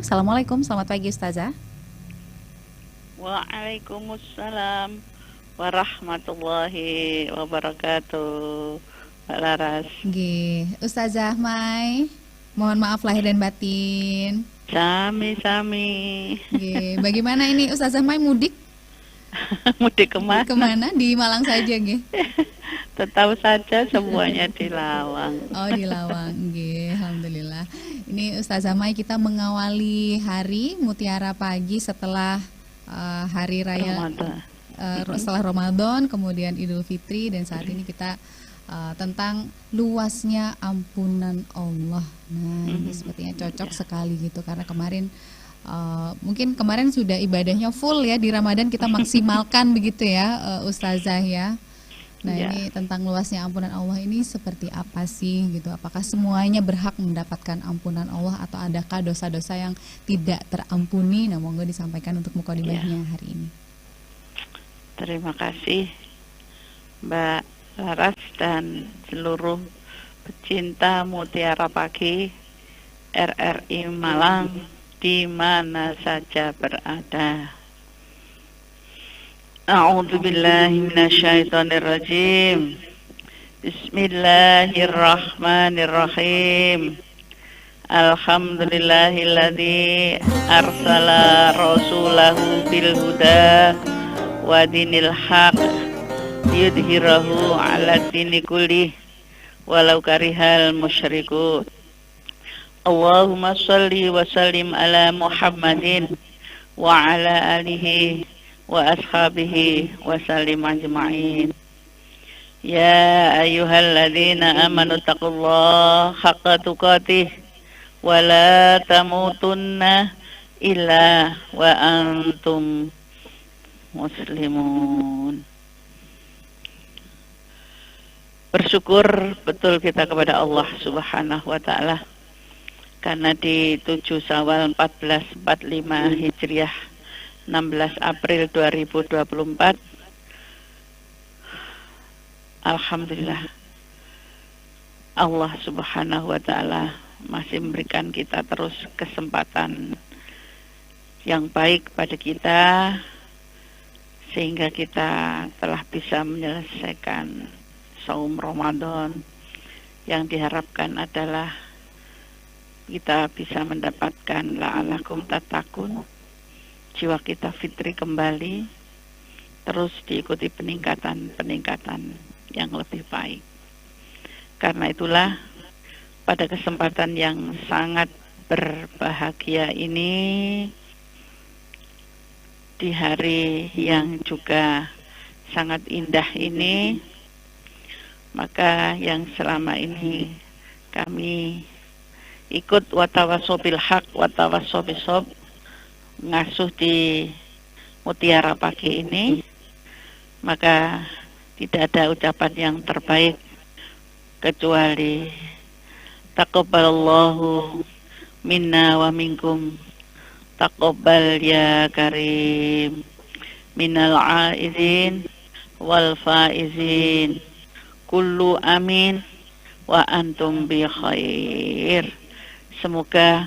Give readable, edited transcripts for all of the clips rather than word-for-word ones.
Assalamualaikum, selamat pagi Ustazah. Waalaikumsalam warahmatullahi wabarakatuh. Mbak Laras. Ustazah Mai, mohon maaf lahir dan batin. Sami-sami. Bagaimana ini Ustazah Mai mudik? Mudik kemana? Kemana? Di Malang saja, Tetap saja semuanya di Lawang. Oh, di Lawang, alhamdulillah. Ini Ustazah Mai, kita mengawali hari Mutiara Pagi setelah hari raya Ramadan. Setelah Ramadan, kemudian Idul Fitri, dan saat ini kita tentang luasnya ampunan Allah. Nah, ini sepertinya cocok sekali gitu, karena kemarin mungkin kemarin sudah ibadahnya full ya, di Ramadan kita maksimalkan begitu ya, Ustazah ya. Nah, ini tentang luasnya ampunan Allah ini seperti apa sih gitu? Apakah semuanya berhak mendapatkan ampunan Allah, atau adakah dosa-dosa yang tidak terampuni? Nah, monggo disampaikan untuk mukadimahnya hari ini. Terima kasih Mbak Laras dan seluruh pecinta Mutiara Pagi RRI Malang di mana saja berada. A'udzu billahi minasyaitonir rajim. Bismillahirrahmanirrahim. Alhamdulillahilladzi arsala rasulahu bil huda wa dinil haq yudhirahu ala dini kullih walau karihal musyrikun. Allahumma shalli wa sallim ala Muhammadin wa ala alihi wa ashabihi wa sallim ajma'in. Ya ayyuhalladzina amanu taqullaha haqqa tuqatih wa la tamutunna illa wa antum muslimun. Bersyukur betul kita kepada Allah Subhanahu wa ta'ala, karena di 7 Syawal 1445 Hijriah 16 April 2024, alhamdulillah Allah Subhanahu wa ta'ala masih memberikan kita terus kesempatan yang baik pada kita, sehingga kita telah bisa menyelesaikan saum Ramadan. Yang diharapkan adalah kita bisa mendapatkan la'alakum tatakun, jiwa kita fitri kembali, terus diikuti peningkatan yang lebih baik. Karena itulah pada kesempatan yang sangat berbahagia ini, di hari yang juga sangat indah ini, maka yang selama ini kami ikut watawasobil haq watawasobisob ngasuh di Mutiara Pagi ini, maka tidak ada ucapan yang terbaik kecuali taqabbalallahu minna wa minkum, taqabbal ya karim, minal aizin wal faizin, kullu amin wa antum bi khair. Semoga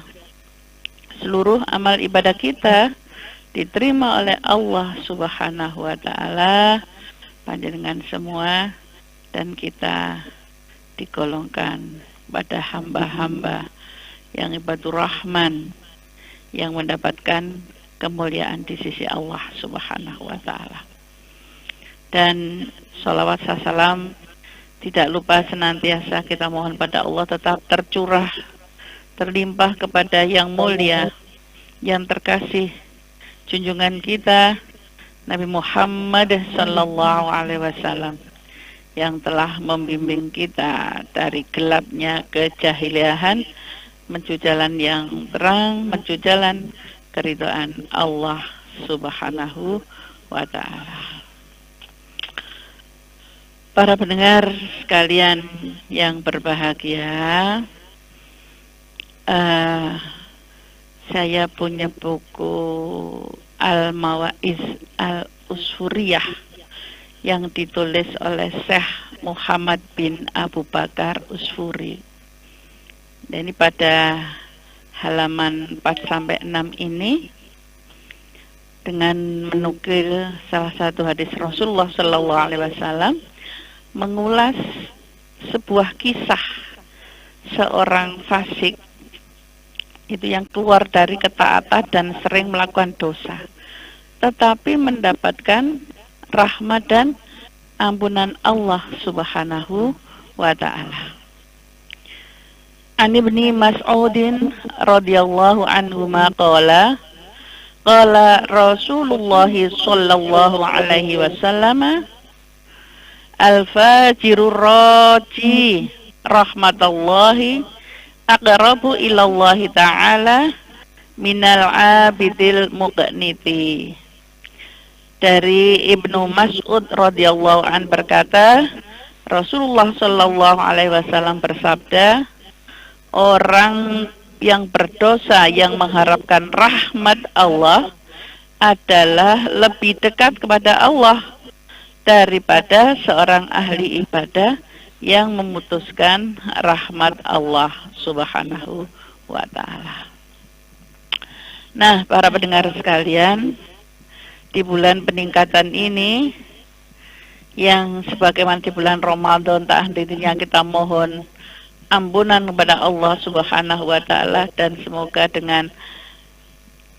seluruh amal ibadah kita diterima oleh Allah Subhanahu wa ta'ala, panjenengan semua, dan kita digolongkan pada hamba-hamba yang ibadur rahman, yang mendapatkan kemuliaan di sisi Allah Subhanahu wa ta'ala. Dan sholawat salam tidak lupa senantiasa kita mohon pada Allah tetap tercurah, terlimpah kepada yang mulia, yang terkasih, junjungan kita Nabi Muhammad sallallahu alaihi wasallam, yang telah membimbing kita dari gelapnya kejahiliahan menuju jalan yang terang, menuju jalan keridhaan Allah Subhanahu wa ta'ala. Para pendengar sekalian yang berbahagia, saya punya buku Al-Mawaiz Al-Usfuriyah yang ditulis oleh Syekh Muhammad bin Abu Bakar Usfuri. Dan ini pada halaman 4 sampai 6 ini dengan menukil salah satu hadis Rasulullah Shallallahu Alaihi Wasallam mengulas sebuah kisah seorang fasik itu yang keluar dari ketaatan dan sering melakukan dosa, tetapi mendapatkan rahmat dan ampunan Allah Subhanahu wa Ta'ala. An Ibni Mas'udin radhiyallahu anhu qala qala Rasulullah sallallahu alaihi wasallam al-fajirur raji rahmatallahi aqrabu ilallahi ta'ala minal abidil muqniti. Dari Ibnu Mas'ud radhiyallahu an berkata, Rasulullah sallallahu alaihi wasallam bersabda, orang yang berdosa yang mengharapkan rahmat Allah adalah lebih dekat kepada Allah daripada seorang ahli ibadah yang memutuskan rahmat Allah Subhanahu wa Ta'ala. Nah, para pendengar sekalian, di bulan peningkatan ini yang sebagaimana di bulan Ramadan tak henti-hentinya kita mohon ampunan kepada Allah Subhanahu wa Ta'ala, dan semoga dengan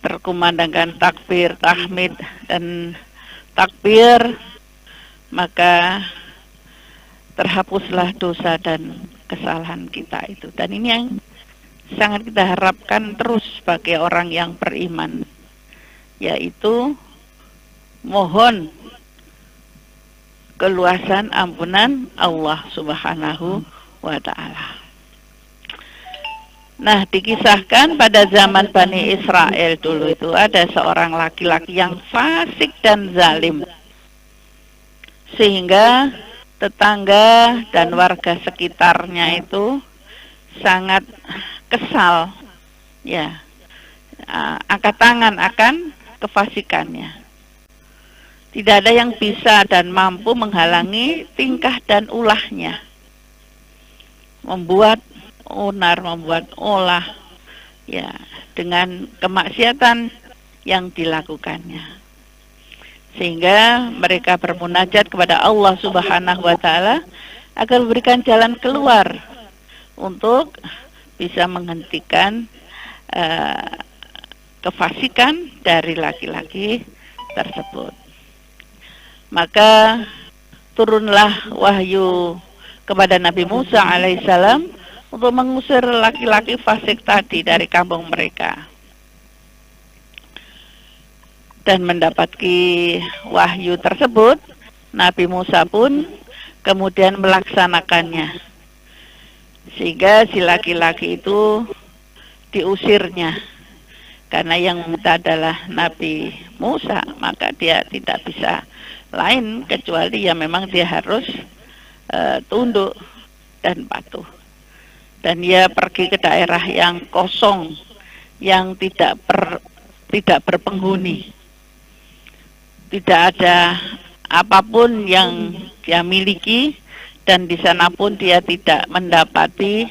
terkumandangkan takbir, tahmid dan takbir maka terhapuslah dosa dan kesalahan kita itu. Dan ini yang sangat kita harapkan terus sebagai orang yang beriman, yaitu mohon keluasan ampunan Allah Subhanahu wa Ta'ala. Nah, dikisahkan pada zaman Bani Israel dulu itu ada seorang laki-laki yang fasik dan zalim, sehingga tetangga dan warga sekitarnya itu sangat kesal, ya, angkat tangan akan kefasikannya. Tidak ada yang bisa dan mampu menghalangi tingkah dan ulahnya, membuat onar, membuat olah, ya, dengan kemaksiatan yang dilakukannya. Sehingga mereka bermunajat kepada Allah Subhanahu wa Ta'ala agar memberikan jalan keluar untuk bisa menghentikan kefasikan dari laki-laki tersebut. Maka turunlah wahyu kepada Nabi Musa alaihissalam untuk mengusir laki-laki fasik tadi dari kampung mereka. Dan mendapati wahyu tersebut, Nabi Musa pun kemudian melaksanakannya, sehingga si laki-laki itu diusirnya. Karena yang meminta adalah Nabi Musa, maka dia tidak bisa lain kecuali ya memang dia harus tunduk dan patuh. Dan dia pergi ke daerah yang kosong, yang tidak berpenghuni. Tidak ada apapun yang dia miliki, dan di sana pun dia tidak mendapati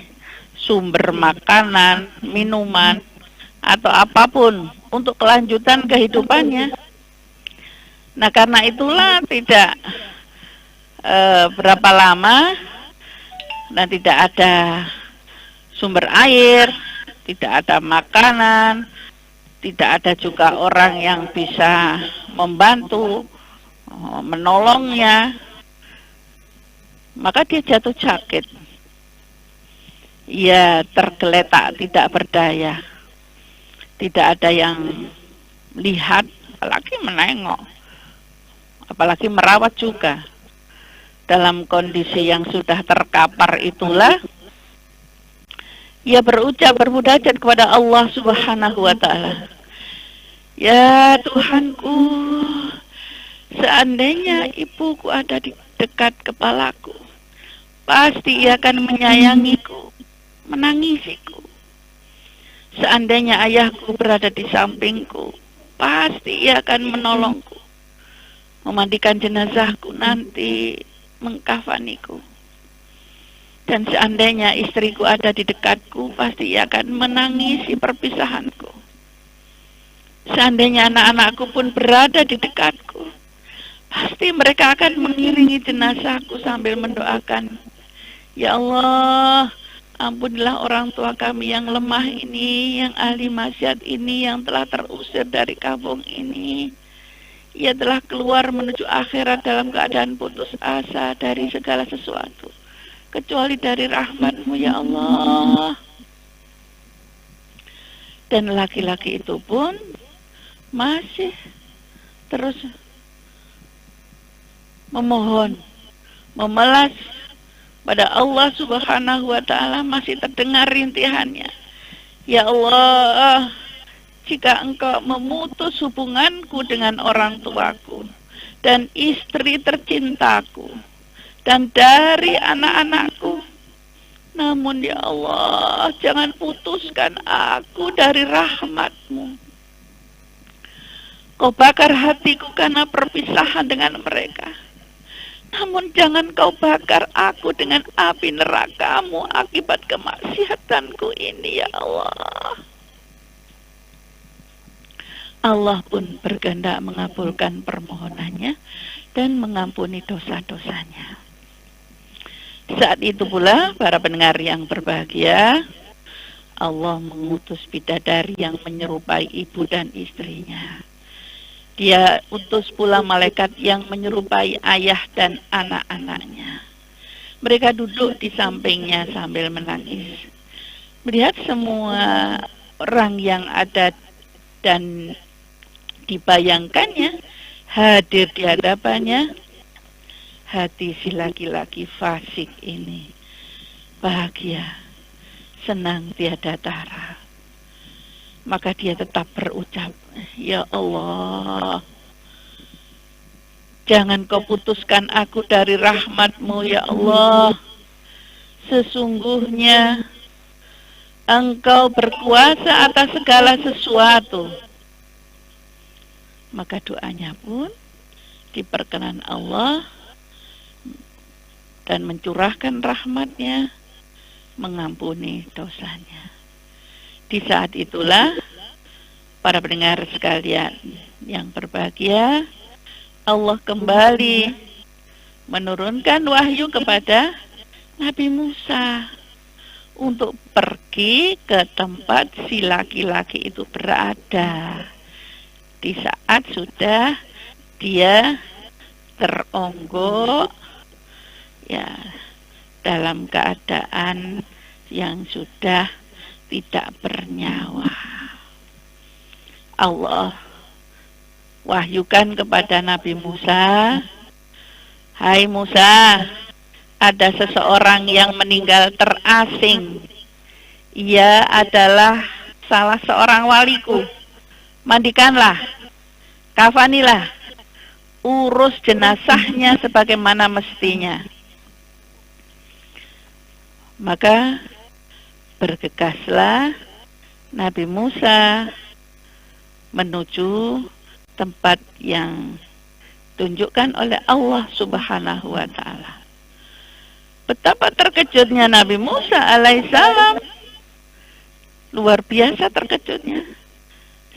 sumber makanan, minuman, atau apapun untuk kelanjutan kehidupannya. Nah, karena itulah tidak berapa lama dan tidak ada sumber air, tidak ada makanan, tidak ada juga orang yang bisa membantu, menolongnya. Maka dia jatuh sakit. Ia tergeletak, tidak berdaya. Tidak ada yang lihat, apalagi menengok, apalagi merawat juga. Dalam kondisi yang sudah terkapar itulah ia berucap, bermunajat kepada Allah Subhanahu wa Ta'ala. Ya Tuhanku, seandainya ibuku ada di dekat kepalaku, pasti ia akan menyayangiku, menangisiku. Seandainya ayahku berada di sampingku, pasti ia akan menolongku, memandikan jenazahku nanti, mengkafaniku. Dan seandainya istriku ada di dekatku, pasti ia akan menangisi perpisahanku. Seandainya anak-anakku pun berada di dekatku, pasti mereka akan mengiringi jenazahku sambil mendoakan, ya Allah, ampunilah orang tua kami yang lemah ini, yang ahli maksiat ini, yang telah terusir dari kampung ini. Ia telah keluar menuju akhirat dalam keadaan putus asa dari segala sesuatu, kecuali dari rahmat-Mu, ya Allah. Dan laki-laki itu pun masih terus memohon, memelas pada Allah Subhanahu wa ta'ala, masih terdengar rintihannya. Ya Allah, jika Engkau memutus hubunganku dengan orang tuaku dan istri tercintaku dan dari anak-anakku, namun ya Allah, jangan putuskan aku dari rahmat-Mu. Kau bakar hatiku karena perpisahan dengan mereka, namun jangan Kau bakar aku dengan api neraka-Mu akibat kemaksiatanku ini, ya Allah. Allah pun berkehendak mengabulkan permohonannya dan mengampuni dosa-dosanya. Saat itu pula, para pendengar yang berbahagia, Allah mengutus bidadari yang menyerupai ibu dan istrinya. Dia utus pula malaikat yang menyerupai ayah dan anak-anaknya. Mereka duduk di sampingnya sambil menangis. Melihat semua orang yang ada dan dibayangkannya hadir di hadapannya, hati si laki-laki fasik ini bahagia, senang tiada tara. Maka dia tetap berucap, ya Allah, jangan Kau putuskan aku dari rahmat-Mu, ya Allah. Sesungguhnya Engkau berkuasa atas segala sesuatu. Maka doanya pun diperkenan Allah dan mencurahkan rahmat-Nya, mengampuni dosanya. Di saat itulah, para pendengar sekalian yang berbahagia, Allah kembali menurunkan wahyu kepada Nabi Musa untuk pergi ke tempat si laki-laki itu berada. Di saat sudah dia teronggok, ya, dalam keadaan yang sudah tidak bernyawa. Allah wahyukan kepada Nabi Musa, hai Musa, ada seseorang yang meninggal terasing. Ia adalah salah seorang waliku. Mandikanlah, kafanilah, urus jenazahnya sebagaimana mestinya. Maka bergegaslah Nabi Musa menuju tempat yang tunjukkan oleh Allah Subhanahu wa ta'ala. Betapa terkejutnya Nabi Musa alaihissalam, luar biasa terkejutnya.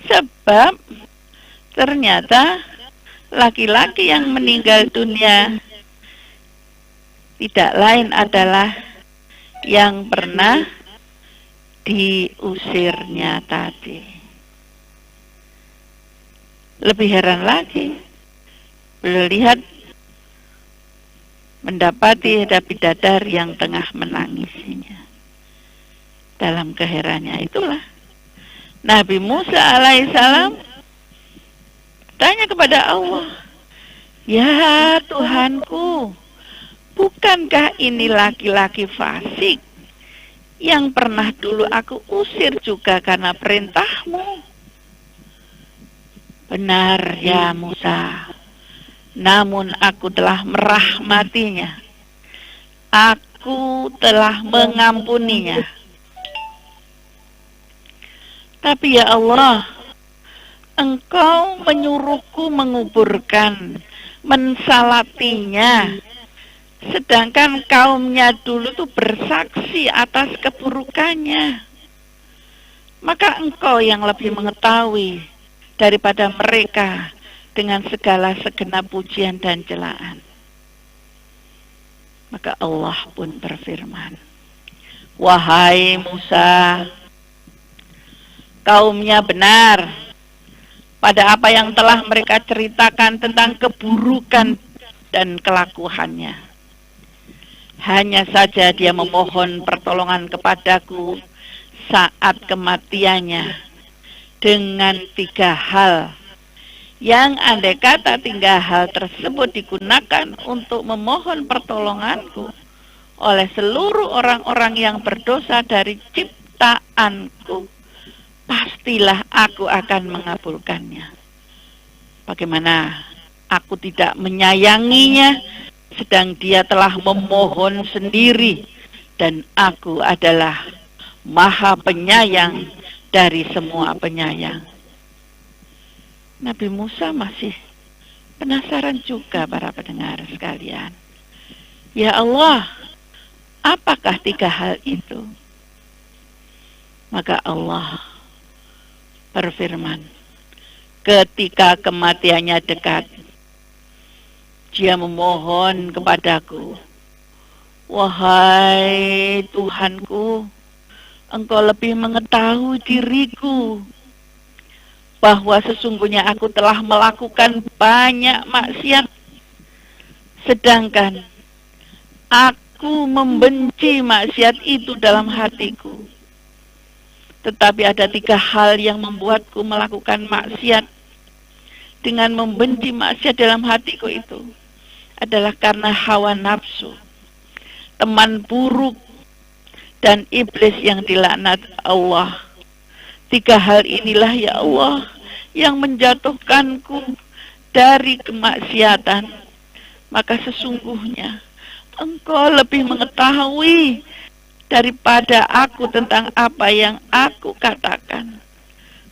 Sebab ternyata laki-laki yang meninggal dunia tidak lain adalah yang pernah diusirnya tadi. Lebih heran lagi, beliau lihat mendapati ada bidadari yang tengah menangisinya. Dalam keherannya itulah Nabi Musa alaihissalam tanya kepada Allah, ya Tuhanku, bukankah ini laki-laki fasik yang pernah dulu aku usir juga karena perintahmu? Benar ya Musa, namun aku telah merahmatinya, aku telah mengampuninya. Tapi ya Allah, Engkau menyuruhku menguburkan, mensalatinya Sedangkan kaumnya dulu tuh bersaksi atas keburukannya. Maka engkau yang lebih mengetahui daripada mereka dengan segala segenap pujian dan celaan. Maka Allah pun berfirman, wahai Musa, kaumnya benar pada apa yang telah mereka ceritakan tentang keburukan dan kelakuannya. Hanya saja dia memohon pertolongan kepadaku saat kematiannya dengan 3 hal yang andai kata 3 hal tersebut digunakan untuk memohon pertolonganku oleh seluruh orang-orang yang berdosa dari ciptaanku, pastilah aku akan mengabulkannya. Bagaimana aku tidak menyayanginya sedang dia telah memohon sendiri, dan aku adalah Maha Penyayang dari semua penyayang. Nabi Musa masih penasaran juga, para pendengar sekalian. Ya Allah, apakah 3 hal itu? Maka Allah berfirman, ketika kematiannya dekat, dia memohon kepadaku, wahai Tuhanku, Engkau lebih mengetahui diriku, bahwa sesungguhnya aku telah melakukan banyak maksiat, sedangkan aku membenci maksiat itu dalam hatiku. Tetapi ada 3 hal yang membuatku melakukan maksiat dengan membenci maksiat dalam hatiku itu adalah karena hawa nafsu, teman buruk, dan iblis yang dilaknat Allah. 3 hal inilah ya Allah yang menjatuhkanku dari kemaksiatan. Maka sesungguhnya Engkau lebih mengetahui daripada aku tentang apa yang aku katakan.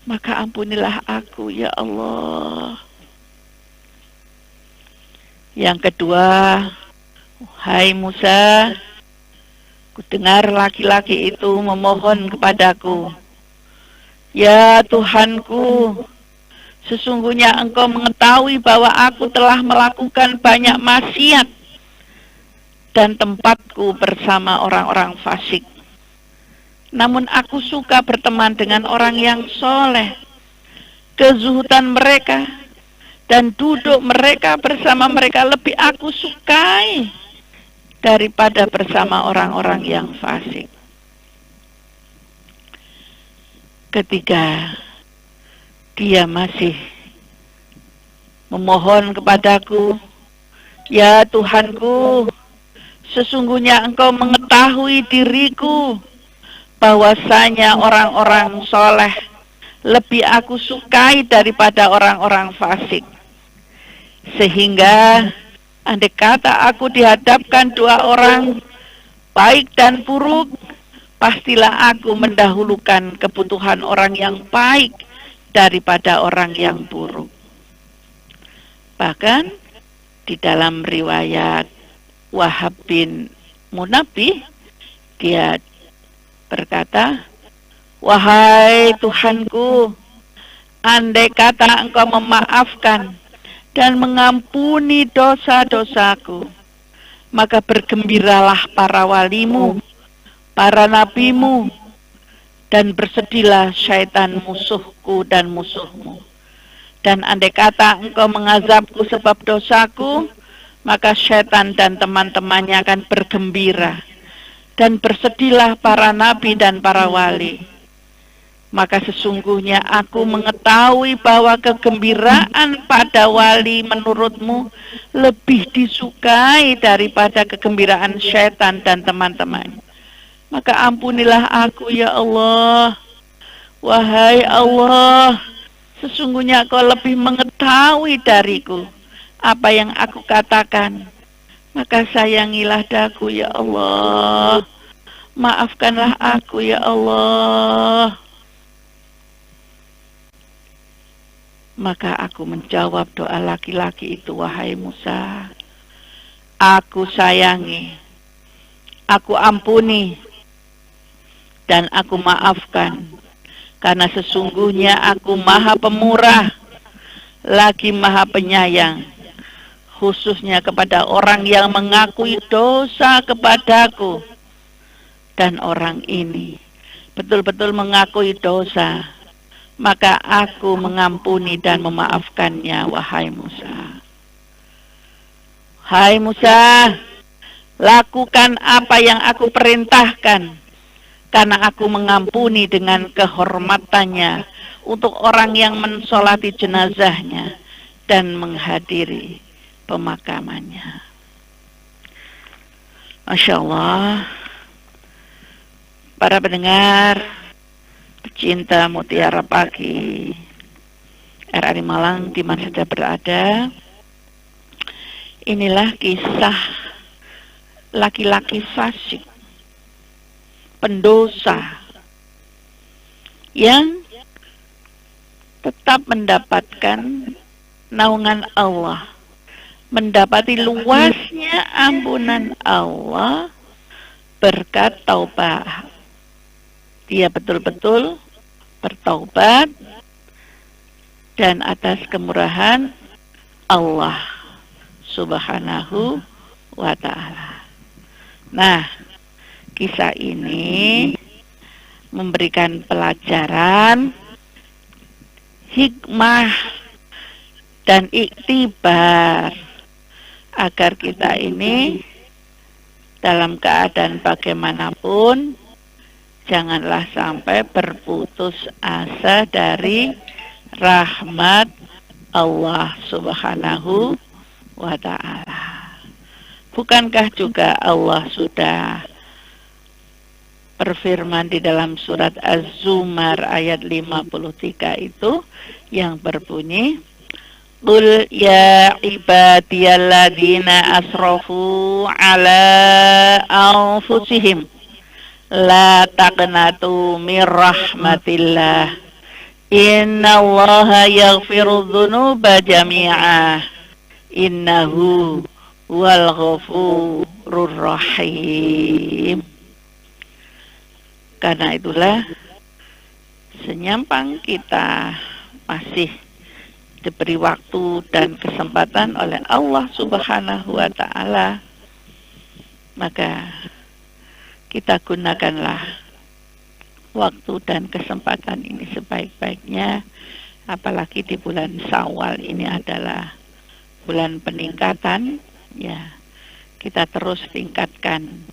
Maka ampunilah aku ya Allah. Yang kedua, hai Musa, kudengar laki-laki itu memohon kepadaku, ya Tuhanku, sesungguhnya Engkau mengetahui bahwa aku telah melakukan banyak maksiat dan tempatku bersama orang-orang fasik. Namun aku suka berteman dengan orang yang soleh. Kezuhudan mereka dan duduk mereka bersama mereka lebih aku sukai daripada bersama orang-orang yang fasik. Ketika dia masih memohon kepadaku, ya Tuhanku, sesungguhnya Engkau mengetahui diriku, bahwasanya orang-orang soleh lebih aku sukai daripada orang-orang fasik. Sehingga andai kata aku dihadapkan 2 orang, baik dan buruk, pastilah aku mendahulukan kebutuhan orang yang baik daripada orang yang buruk. Bahkan di dalam riwayat Wahab bin Munabbih, dia berkata, wahai Tuhanku, andai kata Engkau memaafkan dan mengampuni dosa-dosaku, maka bergembiralah para walimu, para nabimu, dan bersedihlah syaitan musuhku dan musuhmu. Dan andai kata Engkau mengazabku sebab dosaku, maka syaitan dan teman-temannya akan bergembira, dan bersedihlah para nabi dan para wali. Maka sesungguhnya aku mengetahui bahwa kegembiraan pada wali menurutmu lebih disukai daripada kegembiraan syaitan dan teman-temannya. Maka ampunilah aku ya Allah. Wahai Allah, sesungguhnya Kau lebih mengetahui dariku apa yang aku katakan. Maka sayangilah daku ya Allah. Maafkanlah aku ya Allah. Maka aku menjawab doa laki-laki itu, wahai Musa, aku sayangi, aku ampuni, dan aku maafkan. Karena sesungguhnya aku maha pemurah, lagi maha penyayang, khususnya kepada orang yang mengakui dosa kepadaku. Dan orang ini betul-betul mengakui dosa, maka aku mengampuni dan memaafkannya, wahai Musa. Hai Musa, lakukan apa yang aku perintahkan, karena aku mengampuni dengan kehormatannya untuk orang yang mensolati jenazahnya dan menghadiri pemakamannya. Masya Allah, para pendengar pecinta Mutiara Pagi RRI Malang di mana saja berada, inilah kisah laki-laki fasik, pendosa, yang tetap mendapatkan naungan Allah, mendapati luasnya ampunan Allah berkat taubat. Dia betul-betul bertaubat dan atas kemurahan Allah Subhanahu wa ta'ala. Nah, kisah ini memberikan pelajaran, hikmah, dan iktibar agar kita ini dalam keadaan bagaimanapun janganlah sampai berputus asa dari rahmat Allah Subhanahu wa ta'ala. Bukankah juga Allah sudah berfirman di dalam surat Az-Zumar ayat 53 itu yang berbunyi, Qul ya ibadiyalladzina asrafu ala anfusihim la taqnatu mir rahmatillah innallaha yaghfiru dzunuba jami'a innahu wal ghafurur rahim. Karena itulah senyampang kita masih diberi waktu dan kesempatan oleh Allah Subhanahu wa ta'ala, maka kita gunakanlah waktu dan kesempatan ini sebaik-baiknya, apalagi di bulan Syawal ini adalah bulan peningkatan, ya. Kita terus tingkatkan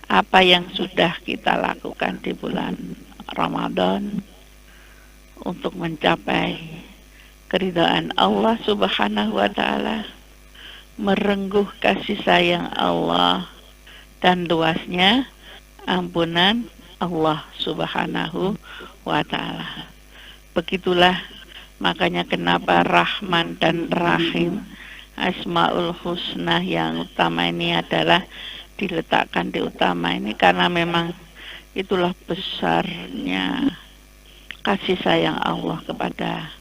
apa yang sudah kita lakukan di bulan Ramadan untuk mencapai keridhaan Allah Subhanahu wa ta'ala, merengguh kasih sayang Allah dan luasnya ampunan Allah Subhanahu wa ta'ala. Begitulah makanya kenapa Rahman dan Rahim, Asmaul Husna yang utama ini adalah diletakkan di utama ini, karena memang itulah besarnya kasih sayang Allah kepada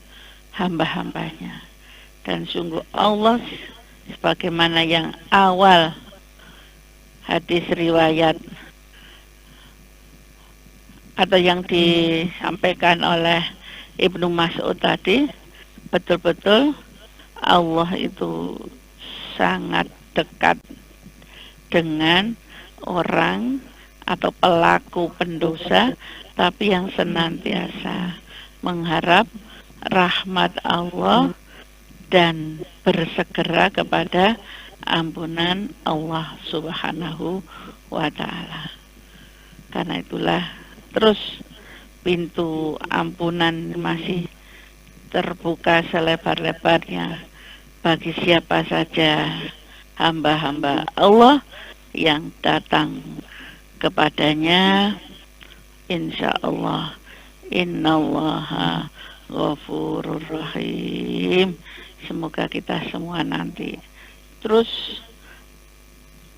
hamba-hambanya. Dan sungguh Allah, sebagaimana yang awal hadis riwayat atau yang disampaikan oleh Ibnu Mas'ud tadi, betul-betul Allah itu sangat dekat dengan orang atau pelaku pendosa, tapi yang senantiasa mengharap rahmat Allah dan bersegera kepada ampunan Allah Subhanahu wa ta'ala. Karena itulah terus pintu ampunan masih terbuka selebar-lebarnya bagi siapa saja hamba-hamba Allah yang datang kepadanya. Insya Allah, innallaha ghafurur rahim. Semoga kita semua nanti terus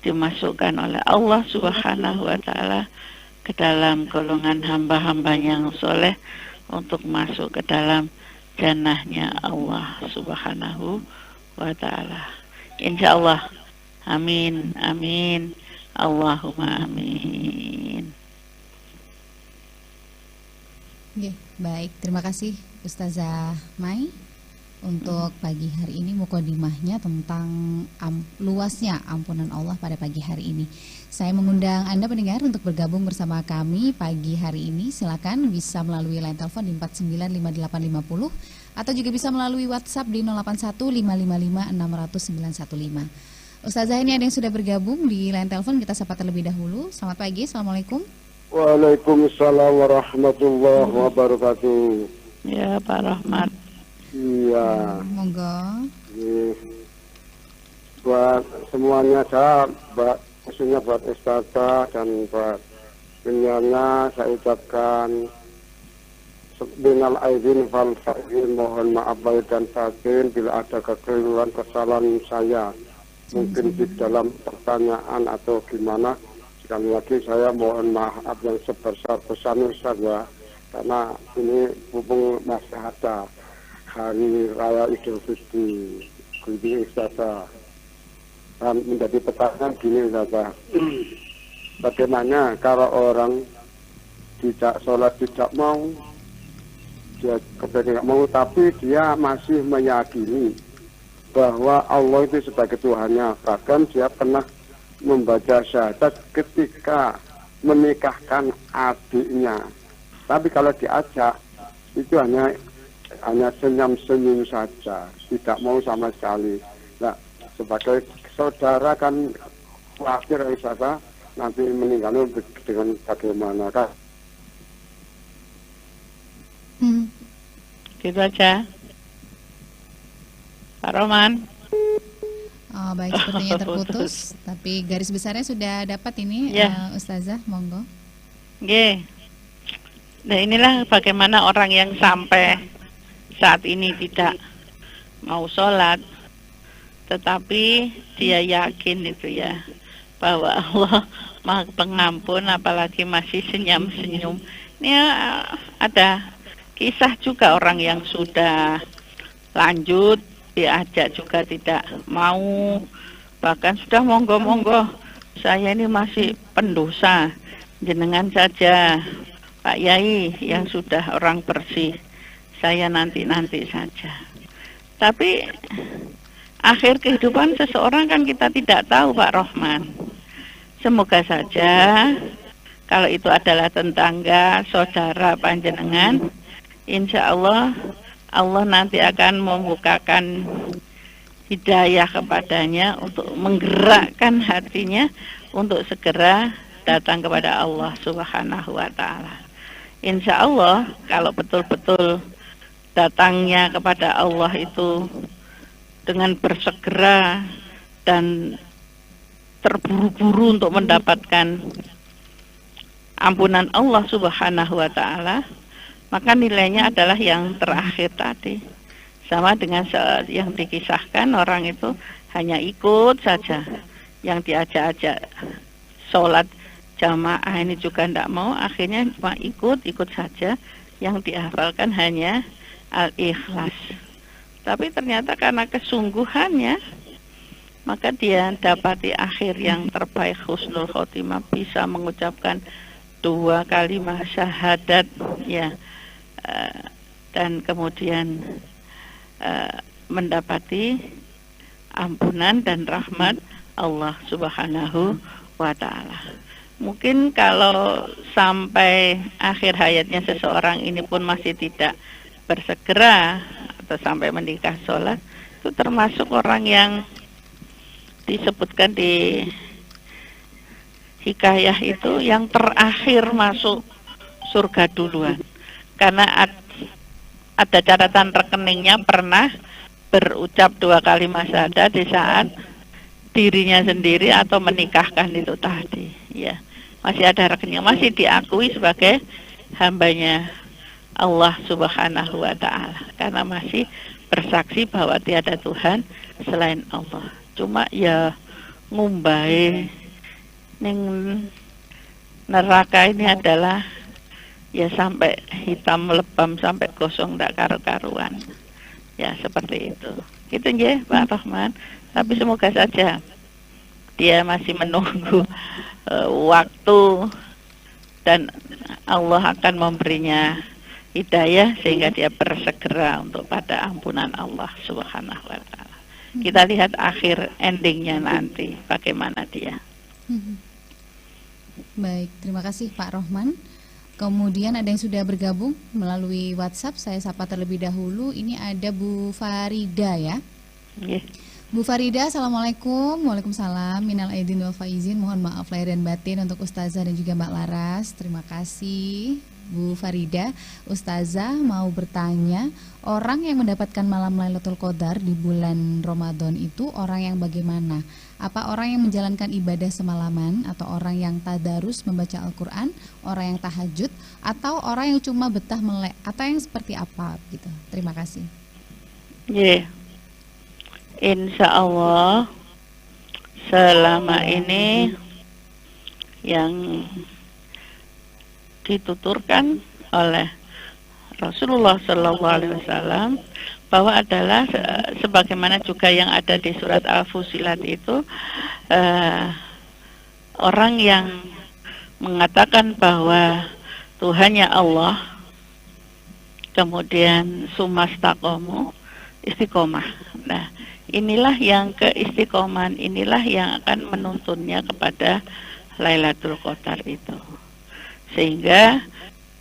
dimasukkan oleh Allah Subhanahu wa ta'ala ke dalam golongan hamba-hamba yang soleh untuk masuk ke dalam jannahnya Allah Subhanahu wa ta'ala. Insya Allah Amin, amin. Allahumma amin. Oke, baik. Terima kasih Ustazah Mai untuk pagi hari ini mukodimahnya tentang luasnya ampunan Allah pada pagi hari ini. Saya mengundang Anda pendengar untuk bergabung bersama kami pagi hari ini. Silakan bisa melalui line telepon di 495850 atau juga bisa melalui WhatsApp di 081555600915. Ustazah, ini ada yang sudah bergabung di line telepon, kita sapa terlebih dahulu. Selamat pagi, Assalamualaikum. Waalaikumsalam warahmatullahi wabarakatuh. Ya, Pak Rahmat. Iya. Monggo. Buat semuanya khususnya buat Ustazah dan buat penyanyi, saya ucapkan minal aidin wal faizin, mohon maaf lahir dan batin bila ada kekeliruan kesalahan saya. Mungkin di dalam pertanyaan atau gimana. Sekali lagi saya mohon maaf yang sebesar-besarnya Ustaz ya, karena ini hubung masih ada Hari Raya Idul Fitri. Jadi Ustaz, dan menjadi pertanyaan gini Ustaz, bagaimana kalau orang tidak sholat, tidak mau, dia kepengen mau, tapi dia masih meyakini bahwa Allah itu sebagai Tuhannya, bahkan dia pernah membaca syahadat ketika menikahkan adiknya. Tapi kalau diajak itu hanya senyum-senyum saja, tidak mau sama sekali. Nah, sebagai saudara kan khawatir Ustazah nanti meninggalnya dengan bagaimana kan? Gitu aja, Pak Roman. Oh, baik, sepertinya terputus. Tapi garis besarnya sudah dapat ini, ya. Ustazah, monggo. Oke. Nah, inilah bagaimana orang yang sampai saat ini tidak mau sholat, tetapi dia yakin itu ya, bahwa Allah Maha Pengampun, apalagi masih senyum-senyum. Ini ada kisah juga orang yang sudah lanjut, diajak juga tidak mau, bahkan sudah monggo-monggo, saya ini masih pendosa, jenengan saja Pak Yai yang sudah orang bersih, saya nanti saja. Tapi akhir kehidupan seseorang kan kita tidak tahu Pak Rohman. Semoga saja kalau itu adalah tetangga, saudara panjenengan, insya Allah nanti akan membukakan hidayah kepadanya untuk menggerakkan hatinya untuk segera datang kepada Allah Subhanahu wa ta'ala. Insya Allah kalau betul-betul datangnya kepada Allah itu dengan bersegera dan terburu-buru untuk mendapatkan ampunan Allah Subhanahu wa ta'ala, maka nilainya adalah yang terakhir tadi. Sama dengan yang dikisahkan, orang itu hanya ikut saja, yang diajak-ajak sholat jamaah ini juga tidak mau, akhirnya cuma ikut saja, yang dihafalkan hanya Al-Ikhlas. Tapi ternyata karena kesungguhannya, maka dia dapati akhir yang terbaik, husnul khotimah, bisa mengucapkan 2 kalimat syahadat ya, dan kemudian mendapati ampunan dan rahmat Allah Subhanahu wa ta'ala. Mungkin kalau sampai akhir hayatnya seseorang ini pun masih tidak bersegera atau sampai menikah sholat, itu termasuk orang yang disebutkan di hikayah itu yang terakhir masuk surga duluan, karena ada catatan rekeningnya pernah berucap 2 kalimat syahadat di saat dirinya sendiri atau menikahkan itu tadi ya, masih ada rekeningnya, masih diakui sebagai hambanya Allah Subhanahu wa ta'ala, karena masih bersaksi bahwa tiada Tuhan selain Allah. Cuma ya ngumbai ning neraka ini adalah ya sampai hitam lebam, sampai gosong ndak karu-karuan. Ya seperti itu. Gitu nggih Pak Rahman. Tapi semoga saja dia masih menunggu waktu, dan Allah akan memberinya hidayah sehingga dia bersegera untuk pada ampunan Allah Subhanahu wa taala. Kita lihat akhir endingnya nanti bagaimana dia. Baik, terima kasih Pak Rohman. Kemudian ada yang sudah bergabung melalui WhatsApp, saya sapa terlebih dahulu. Ini ada Bu Farida ya. Yeah. Bu Farida, Assalamualaikum. Waalaikumsalam. Minal aidin wal faizin. Mohon maaf lahir dan batin untuk Ustazah dan juga Mbak Laras. Terima kasih Bu Farida. Ustazah mau bertanya, orang yang mendapatkan malam Lailatul Qadar di bulan Ramadan itu orang yang bagaimana? Apa orang yang menjalankan ibadah semalaman, atau orang yang tadarus membaca Al-Quran, orang yang tahajud, atau orang yang cuma betah melek, atau yang seperti apa gitu? Terima kasih. Yeah. Insya Allah selama ini yang dituturkan oleh Rasulullah SAW bahwa adalah sebagaimana juga yang ada di surat Al-Fusilat itu, orang yang mengatakan bahwa Tuhannya Allah, kemudian sumastaqomu, istiqomah. Nah, inilah yang keistiqomahan, inilah yang akan menuntunnya kepada Lailatul Qadar itu. Sehingga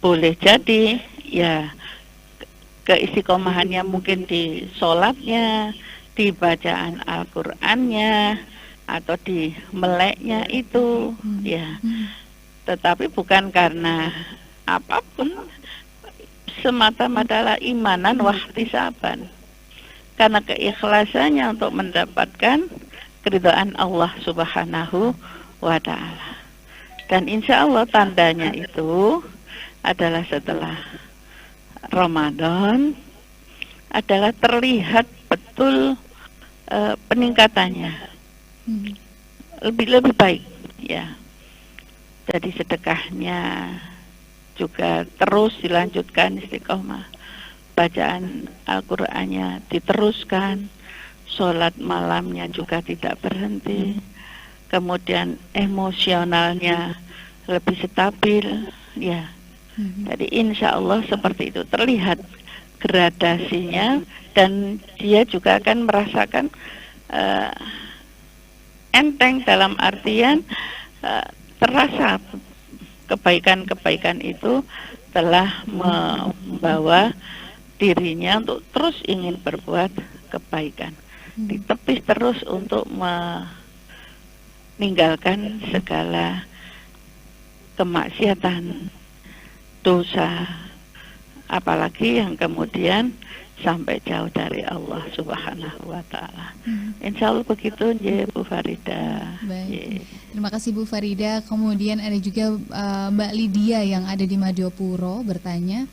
boleh jadi ya keistiqomahannya mungkin di sholatnya, di bacaan Al-Qur'annya, atau di meleknya itu, ya. Tetapi bukan karena apapun, semata-mata imanan wahtisaban. Karena keikhlasannya untuk mendapatkan keridhaan Allah Subhanahu wa ta'ala. Dan insya Allah tandanya itu adalah setelah Ramadan adalah terlihat betul peningkatannya lebih baik ya. Jadi sedekahnya juga terus dilanjutkan, istiqomah, bacaan Al-Qur'annya diteruskan, sholat malamnya juga tidak berhenti, kemudian emosionalnya lebih stabil ya. Jadi insya Allah seperti itu terlihat gradasinya, dan dia juga akan merasakan enteng dalam artian terasa kebaikan-kebaikan itu telah membawa dirinya untuk terus ingin berbuat kebaikan, ditepis terus untuk meninggalkan segala kemaksiatan, dosa, apalagi yang kemudian sampai jauh dari Allah Subhanahu wa ta'ala. Insya Allah begitu ya Bu Farida. Baik. Terima kasih Bu Farida. Kemudian ada juga Mbak Lydia yang ada di Madiopuro bertanya,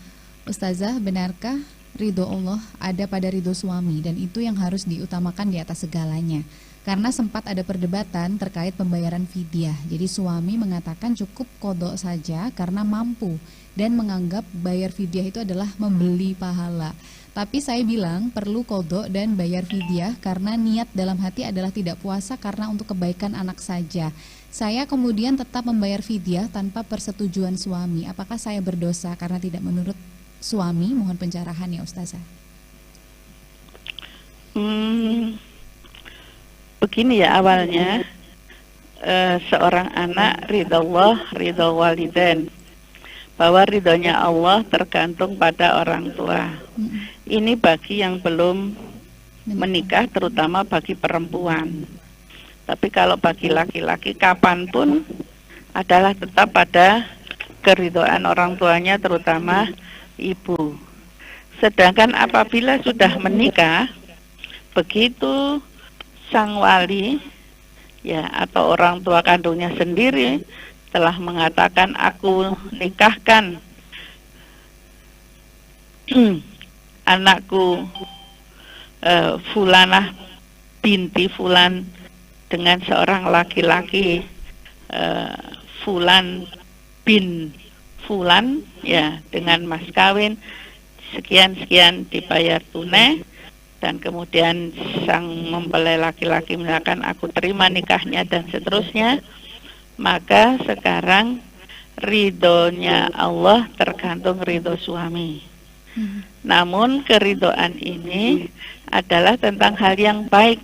Ustazah, benarkah ridho Allah ada pada ridho suami dan itu yang harus diutamakan di atas segalanya? Karena sempat ada perdebatan terkait pembayaran fidyah. Jadi suami mengatakan cukup qodho saja karena mampu dan menganggap bayar fidyah itu adalah membeli pahala. Tapi saya bilang perlu qodho dan bayar fidyah karena niat dalam hati adalah tidak puasa karena untuk kebaikan anak saja. Saya kemudian tetap membayar fidyah tanpa persetujuan suami. Apakah saya berdosa karena tidak menurut suami? Mohon pencerahan ya Ustazah. Begini ya awalnya, seorang anak ridho Allah, ridho walidain, bahwa ridhonya Allah tergantung pada orang tua. Ini bagi yang belum menikah, terutama bagi perempuan. Tapi kalau bagi laki-laki kapanpun adalah tetap pada keridhaan orang tuanya, terutama ibu. Sedangkan apabila sudah menikah, begitu sang wali ya atau orang tua kandungnya sendiri telah mengatakan aku nikahkan anakku Fulanah binti Fulan dengan seorang laki-laki Fulan bin Fulan ya, dengan mas kawin sekian-sekian dibayar tunai, dan kemudian sang mempelai laki-laki misalkan aku terima nikahnya dan seterusnya, maka sekarang ridhonya Allah tergantung ridho suami. Namun keridhaan ini adalah tentang hal yang baik,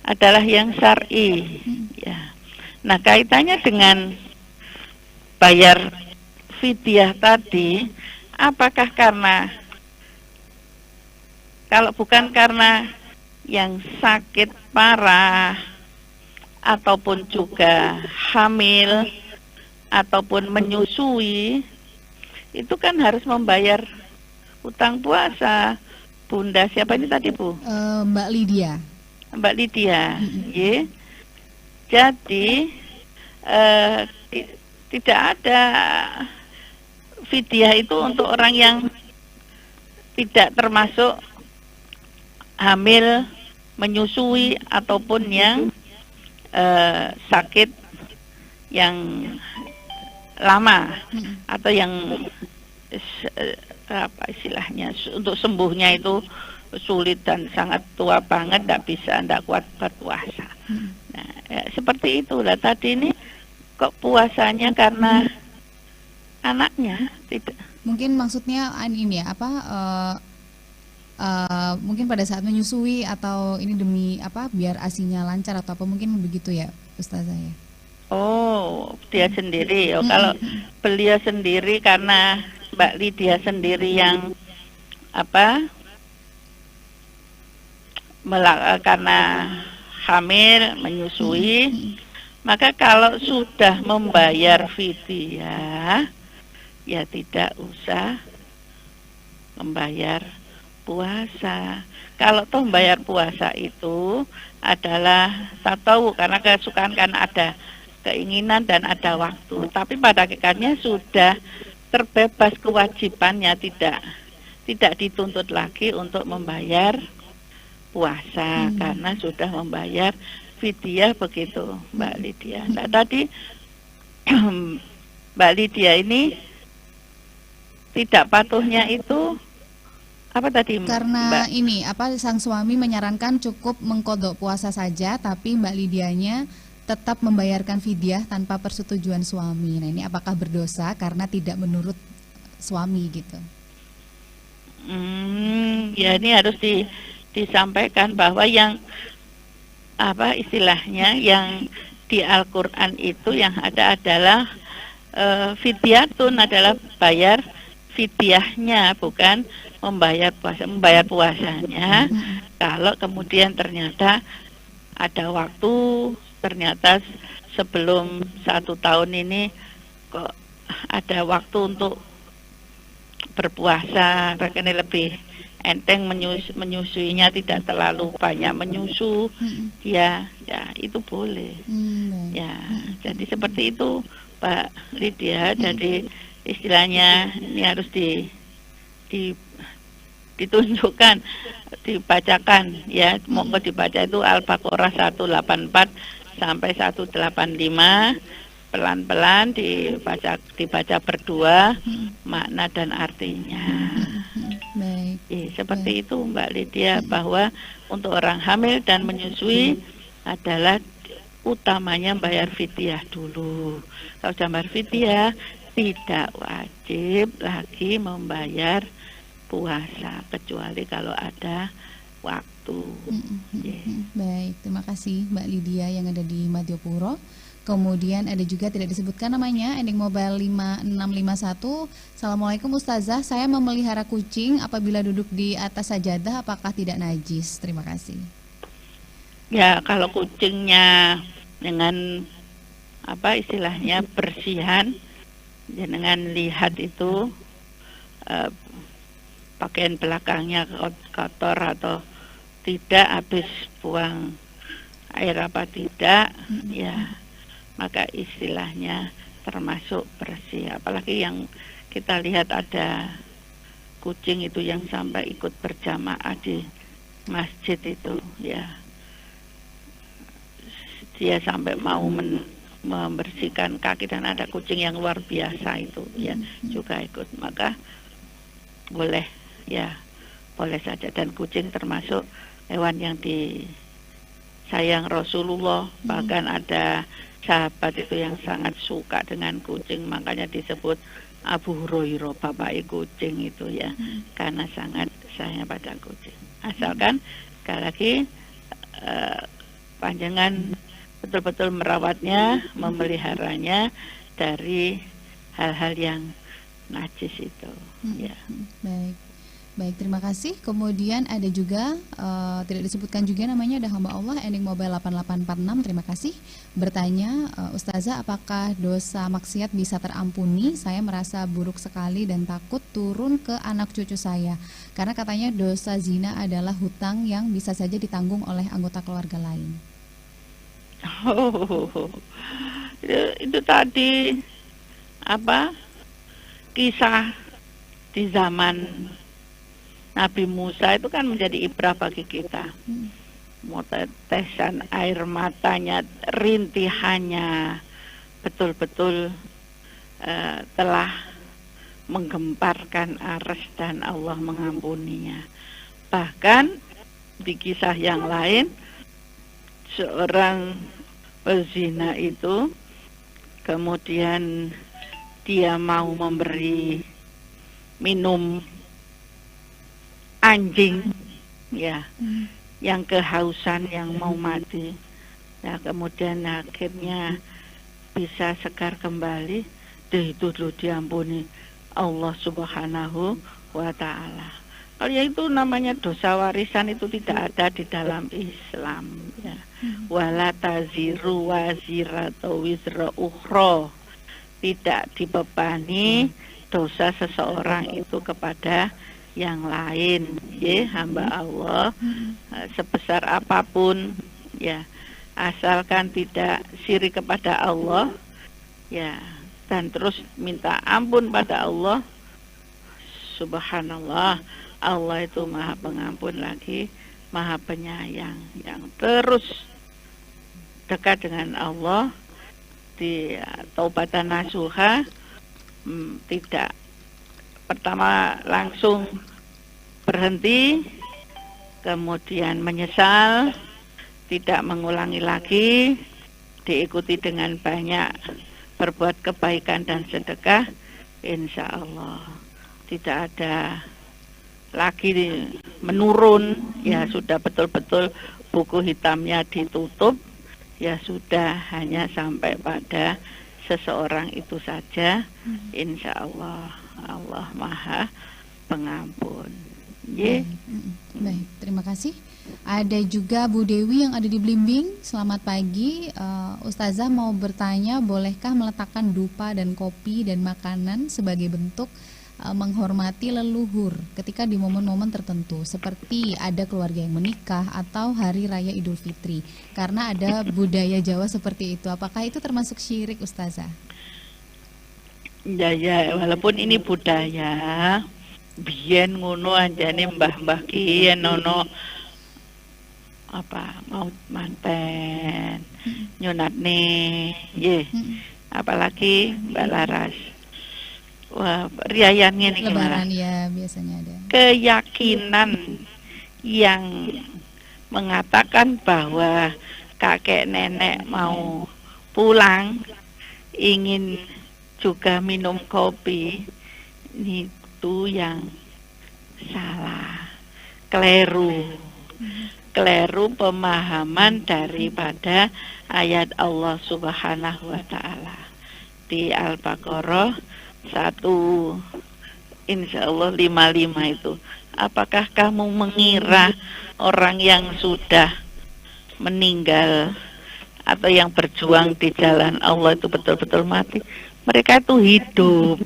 adalah yang syar'i. Ya. Nah, kaitannya dengan bayar fidyah tadi, apakah karena, kalau bukan karena yang sakit parah, ataupun juga hamil, ataupun menyusui, itu kan harus membayar utang puasa. Bunda siapa ini tadi, Bu? Mbak Lydia. Mbak Lydia. Ye. Jadi tidak ada fidyah itu untuk orang yang tidak termasuk hamil, menyusui, ataupun yang sakit yang lama, atau yang apa istilahnya, untuk sembuhnya itu sulit dan sangat tua banget, tidak kuat berpuasa. Nah, seperti itulah tadi ini, kok puasanya karena anaknya tidak. Mungkin maksudnya ini ya, apa mungkin pada saat menyusui, atau ini demi apa, biar ASINya lancar atau apa, mungkin begitu ya Ustazah ya. Oh, dia sendiri. Oh, kalau beliau sendiri, karena Mbak Lydia sendiri yang apa, karena hamil, menyusui, maka kalau sudah membayar fidyah, ya tidak usah membayar puasa. Kalau toh membayar puasa itu adalah tahu, karena kesukaan, kan ada keinginan dan ada waktu. Tapi pada hakikatnya sudah terbebas kewajibannya, tidak dituntut lagi untuk membayar puasa karena sudah membayar fidyah, begitu Mbak Lydia. Nah, tadi Mbak Lydia ini tidak patuhnya itu apa tadi? Karena Mbak, ini apa, sang suami menyarankan cukup mengkodok puasa saja, tapi Mbak Lydianya tetap membayarkan fidyah tanpa persetujuan suami. Nah, ini apakah berdosa karena tidak menurut suami gitu? Ya, ini harus disampaikan bahwa yang apa istilahnya, yang di Al-Quran itu yang ada adalah fidyatun, adalah bayar fidyahnya, bukan membayar puasanya. Kalau kemudian ternyata ada waktu, ternyata sebelum 1 tahun ini kok ada waktu untuk berpuasa, ini lebih enteng menyusuinya, tidak terlalu banyak menyusu, ya itu boleh. Ya, jadi seperti itu Pak Lydia. Jadi istilahnya ini harus ditunjukkan, dibacakan ya, monggo dibaca itu Al-Baqarah 184 sampai 185, pelan-pelan dibaca berdua makna dan artinya. Baik. Seperti itu Mbak Lydia, bahwa untuk orang hamil dan menyusui adalah utamanya bayar fidyah dulu. Kalau sudah bayar fidyah, tidak wajib lagi membayar puasa, kecuali kalau ada waktu. Baik, terima kasih Mbak Lydia yang ada di Madiopuro. Kemudian ada juga tidak disebutkan namanya, ending mobile 5651. Assalamualaikum Ustazah, saya memelihara kucing, apabila duduk di atas sajadah apakah tidak najis? Terima kasih. Ya, kalau kucingnya dengan apa istilahnya bersihan, dengan lihat itu pakaian belakangnya kotor atau tidak, habis buang air apa tidak, ya maka istilahnya termasuk bersih. Apalagi yang kita lihat ada kucing itu yang sampai ikut berjamaah di masjid itu, ya dia sampai mau membersihkan kaki, dan ada kucing yang luar biasa itu ya juga ikut, maka boleh ya boleh saja. Dan kucing termasuk hewan yang disayang Rasulullah. Bahkan ada sahabat itu yang sangat suka dengan kucing, makanya disebut Abu Hurairah, bapak kucing itu ya, karena sangat sayang pada kucing. Asalkan sekali lagi panjangan betul-betul merawatnya, memeliharanya dari hal-hal yang najis itu. Ya. Baik. Baik, terima kasih. Kemudian ada juga tidak disebutkan juga namanya, ada hamba Allah ending mobile 8846. Terima kasih. Bertanya, Ustazah, apakah dosa maksiat bisa terampuni? Saya merasa buruk sekali dan takut turun ke anak cucu saya. Karena katanya dosa zina adalah hutang yang bisa saja ditanggung oleh anggota keluarga lain. Itu tadi apa? Kisah di zaman Nabi Musa itu kan menjadi ibrah bagi kita. Tetesan air matanya, rintihannya betul-betul telah menggemparkan aras dan Allah mengampuninya. Bahkan di kisah yang lain, seorang pezina itu kemudian dia mau memberi minum anjing ya, yang kehausan, yang mau mati. Nah, kemudian akhirnya bisa segar kembali. Itu dulu diampuni Allah Subhanahu wa ta'ala. Kalau itu namanya dosa warisan, itu tidak ada di dalam Islam ya. Wala taziru waziratu wizra ukhra. Tidak dibebani dosa seseorang itu kepada yang lain, ya, hamba Allah, sebesar apapun ya, asalkan tidak syirik kepada Allah ya, dan terus minta ampun pada Allah. Subhanallah, Allah itu maha pengampun lagi maha penyayang, yang terus dekat dengan Allah. Di taubatan nasuha, tidak pertama langsung berhenti, kemudian menyesal, tidak mengulangi lagi, diikuti dengan banyak berbuat kebaikan dan sedekah, insya Allah tidak ada lagi menurun ya, sudah betul-betul buku hitamnya ditutup ya, sudah hanya sampai pada seseorang itu saja. Insya Allah Allah maha pengampun. Baik, terima kasih. Ada juga Bu Dewi yang ada di Blimbing. Selamat pagi, Ustazah mau bertanya, bolehkah meletakkan dupa dan kopi dan makanan sebagai bentuk menghormati leluhur ketika di momen-momen tertentu, seperti ada keluarga yang menikah atau hari raya Idul Fitri, karena ada budaya Jawa seperti itu. Apakah itu termasuk syirik, Ustazah? Ya, walaupun ini budaya, biyen ngono anjane mbah-mbah ki ono apa mau manten nyunatne nggih, apalagi Mbak Laras. Wah, riayannya nih Lebaran ya biasanya ada. Keyakinan yang mengatakan bahwa kakek nenek mau pulang ingin juga minum kopi, itu yang salah, keliru pemahaman daripada ayat Allah Subhanahu wa ta'ala di Al-Baqarah 1 insya Allah 55 itu. Apakah kamu mengira orang yang sudah meninggal atau yang berjuang di jalan Allah itu betul-betul mati? Mereka itu hidup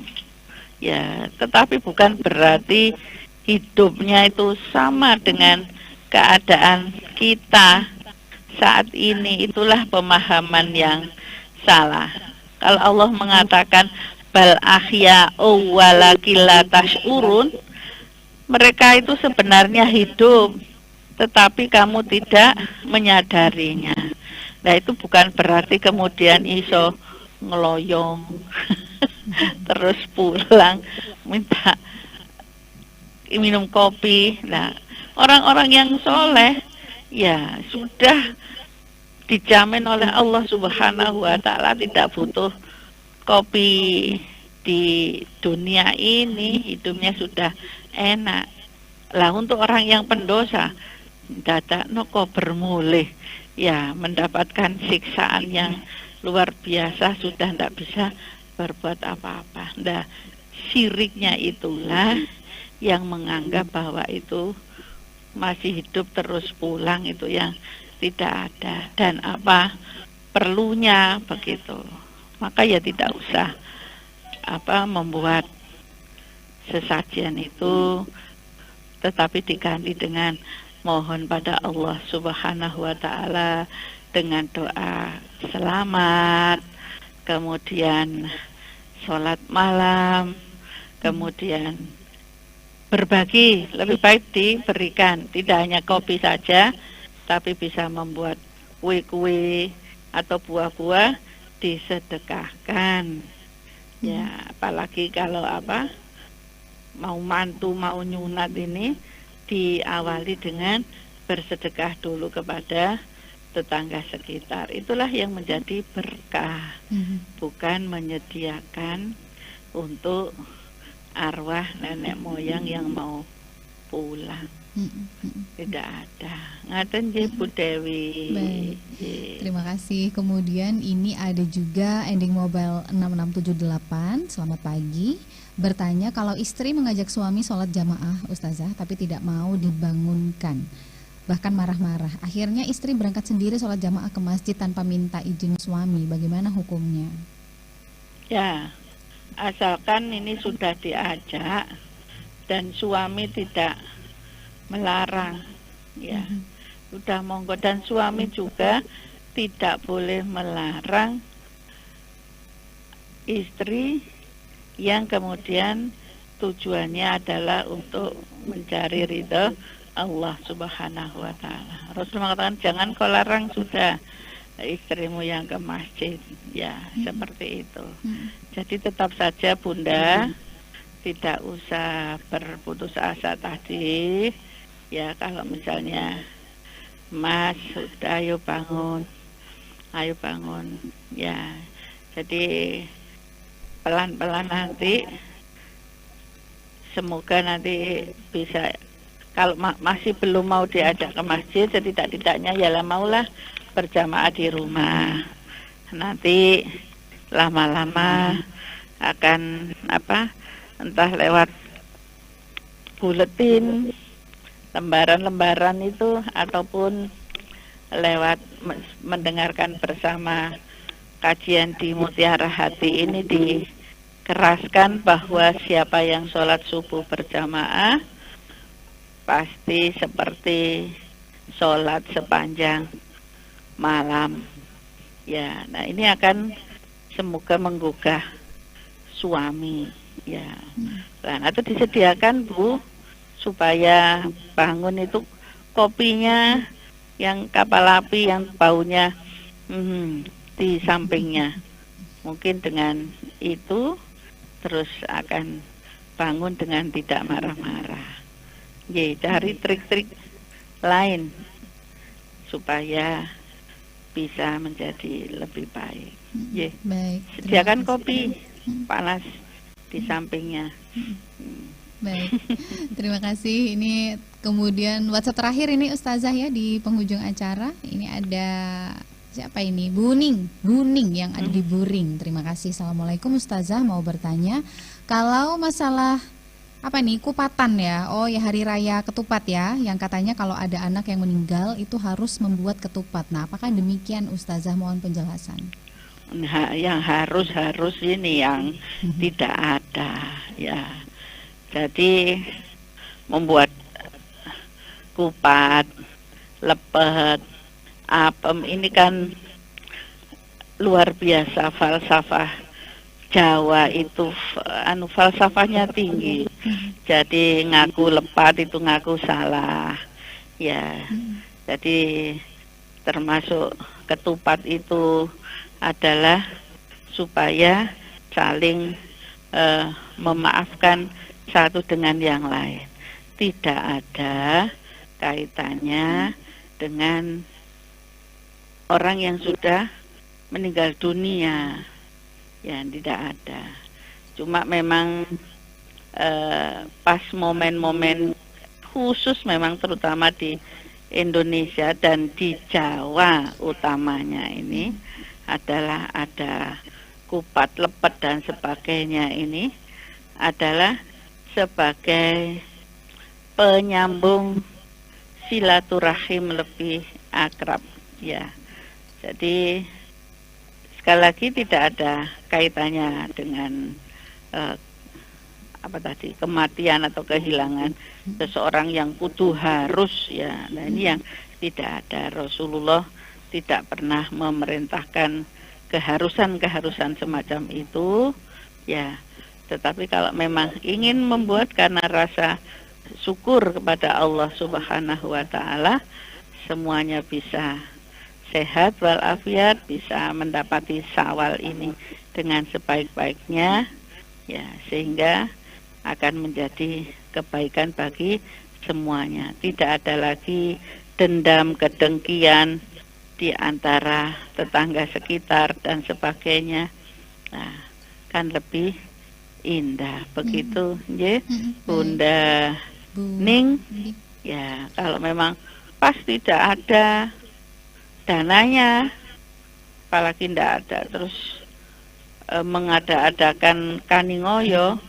ya, tetapi bukan berarti hidupnya itu sama dengan keadaan kita saat ini. Itulah pemahaman yang salah. Kalau Allah mengatakan bal ahya'u walakin la tash'urun, mereka itu sebenarnya hidup tetapi kamu tidak menyadarinya. Nah, itu bukan berarti kemudian iso ngeloyong terus pulang minta minum kopi. Nah, orang-orang yang soleh ya sudah dijamin oleh Allah Subhanahu wa taala tidak butuh kopi di dunia ini, hidupnya sudah enak. Lah untuk orang yang pendosa dadakno kok bermulih ya mendapatkan siksaan yang luar biasa, sudah tidak bisa berbuat apa-apa. Nah, syiriknya itulah yang menganggap bahwa itu masih hidup terus pulang, itu yang tidak ada. Dan apa perlunya begitu, maka ya tidak usah membuat sesajian itu, tetapi diganti dengan mohon pada Allah Subhanahu wa taala dengan doa selamat, kemudian sholat malam, kemudian berbagi. Lebih baik diberikan, tidak hanya kopi saja, tapi bisa membuat kue-kue atau buah-buah disedekahkan. Ya, apalagi kalau mau mantu, mau nyunat ini diawali dengan bersedekah dulu kepada tetangga sekitar. Itulah yang menjadi berkah, bukan menyediakan untuk arwah nenek moyang yang mau pulang. Tidak ada. Ngaten nggih Bu Dewi. Baik. Terima kasih. Kemudian ini ada juga ending mobile 6678. Selamat pagi. Bertanya, kalau istri mengajak suami sholat jamaah Ustazah tapi tidak mau dibangunkan, bahkan marah-marah, akhirnya istri berangkat sendiri sholat jamaah ke masjid tanpa minta izin suami, bagaimana hukumnya? Ya, asalkan ini sudah diajak dan suami tidak melarang, ya sudah monggo. Dan suami juga tidak boleh melarang istri yang kemudian tujuannya adalah untuk mencari ridha Allah Subhanahu wa taala. Rasul mengatakan jangan kau larang sudah istrimu yang ke masjid, ya seperti itu. Jadi tetap saja Bunda tidak usah berputus asa tadi. Ya, kalau misalnya Mas sudah ayo bangun, ya. Jadi pelan-pelan nanti, semoga nanti bisa. Kalau masih belum mau diajak ke masjid, setidak-tidaknya ya maulah berjamaah di rumah. Nanti lama-lama akan entah lewat buletin, lembaran-lembaran itu, ataupun lewat mendengarkan bersama kajian di Mutiara Hati ini, dikeraskan bahwa siapa yang sholat subuh berjamaah pasti seperti sholat sepanjang malam. Ya, nah ini akan semoga menggugah suami. Ya, nah itu disediakan Bu, supaya bangun itu kopinya yang kapal api yang baunya di sampingnya. Mungkin dengan itu terus akan bangun dengan tidak marah-marah. Ya, cari trik-trik lain supaya bisa menjadi lebih baik. Ya, sediakan kopi panas di sampingnya. Baik, terima kasih. Ini kemudian WhatsApp terakhir ini Ustazah ya di penghujung acara. Ini ada siapa ini? Buning yang ada di Buring. Terima kasih. Assalamualaikum Ustazah, mau bertanya kalau masalah kupatan ya. Oh ya, hari raya ketupat ya, yang katanya kalau ada anak yang meninggal itu harus membuat ketupat. Nah, apakah demikian Ustazah? Mohon penjelasan. Nah, yang harus ini yang tidak ada ya. Jadi membuat kupat, lepet, apem ini kan luar biasa. Falsafah Jawa itu falsafahnya tinggi. Jadi ngaku lepat itu ngaku salah. Ya. Jadi termasuk ketupat itu adalah supaya saling memaafkan satu dengan yang lain. tidak ada kaitannya dengan orang yang sudah meninggal dunia. Ya, tidak ada. Cuma memang pas momen-momen khusus memang terutama di Indonesia dan di Jawa utamanya ini adalah ada kupat, lepet dan sebagainya, ini adalah sebagai penyambung silaturahim lebih akrab, ya. Jadi sekali lagi tidak ada kaitannya dengan kematian atau kehilangan seseorang yang kudu harus, ya. Nah, ini yang tidak ada. Rasulullah tidak pernah memerintahkan keharusan semacam itu, ya. Tetapi kalau memang ingin membuat karena rasa syukur kepada Allah Subhanahu wa taala, semuanya bisa sehat walafiat, bisa mendapati Syawal ini dengan sebaik-baiknya, ya, sehingga akan menjadi kebaikan bagi semuanya. Tidak ada lagi dendam, kedengkian di antara tetangga sekitar dan sebagainya. Nah, kan lebih indah begitu, ya, Bunda Ning. Ya, kalau memang pas tidak ada dananya, apalagi tidak ada terus mengada-adakan kaningoyo,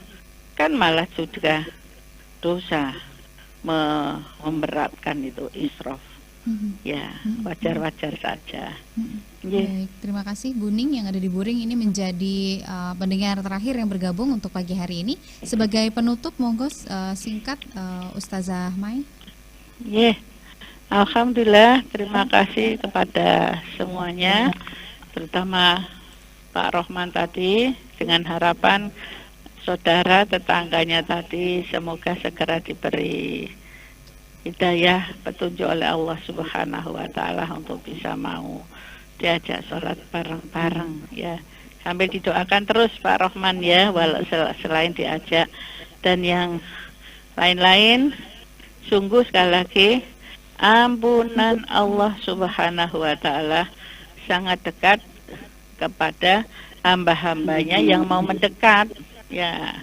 kan malah juga dosa, memberatkan itu, israf. Ya, wajar-wajar saja. Baik, terima kasih Bu Ning yang ada di Buring ini menjadi pendengar terakhir yang bergabung untuk pagi hari ini. Sebagai penutup, monggo singkat Ustazah Mai. Alhamdulillah, terima kasih kepada semuanya, terutama Pak Rohman tadi, dengan harapan saudara tetangganya tadi semoga segera diberi hidayah, petunjuk oleh Allah Subhanahu wa taala untuk bisa mau diajak sholat bareng-bareng, ya. Sambil didoakan terus Pak Rohman, ya, walau selain diajak dan yang lain-lain. Sungguh sekali lagi ampunan Allah Subhanahu wa taala sangat dekat kepada hamba-hambanya yang mau mendekat, ya.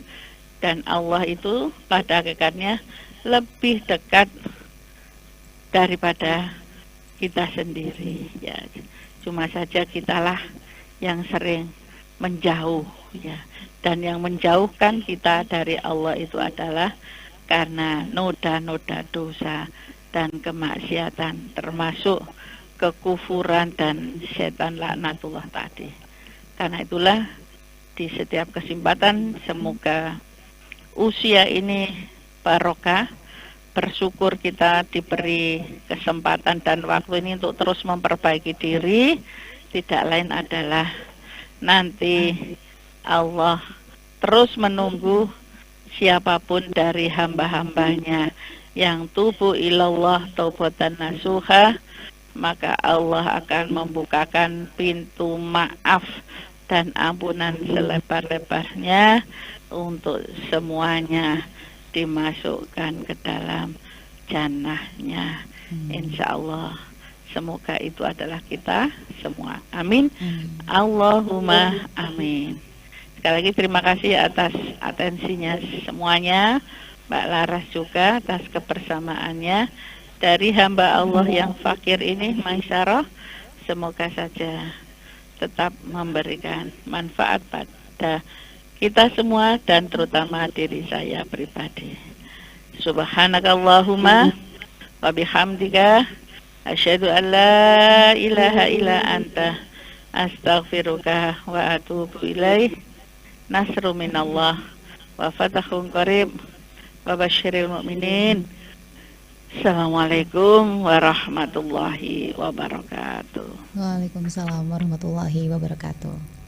Dan Allah itu pada hakikatnya lebih dekat daripada kita sendiri, ya. Cuma saja kitalah yang sering menjauh, ya. Dan yang menjauhkan kita dari Allah itu adalah karena noda-noda dosa dan kemaksiatan, termasuk kekufuran dan setan laknatullah tadi. Karena itulah di setiap kesempatan semoga usia ini barokah, bersyukur kita diberi kesempatan dan waktu ini untuk terus memperbaiki diri. Tidak lain adalah nanti Allah terus menunggu siapapun dari hamba-hambanya yang tubu ilallah taubatan nasuha, maka Allah akan membukakan pintu maaf dan ampunan selebar-lebarnya untuk semuanya dimasukkan ke dalam jannahnya, insya Allah. Semoga itu adalah kita semua, amin. Allahumma amin. Sekali lagi terima kasih atas atensinya semuanya, Mbak Laras juga atas kebersamaannya. Dari hamba Allah yang fakir ini, Maisyarah, semoga saja tetap memberikan manfaat pada kita semua dan terutama diri saya pribadi. Subhanakallahumma wa bihamdika asyhadu an la ilaha illa anta astaghfiruka wa atubu ilaih. Nasru minallah wa fatahun qarib wa basyiril mu'minin. Assalamualaikum warahmatullahi wabarakatuh. Waalaikumsalam warahmatullahi wabarakatuh.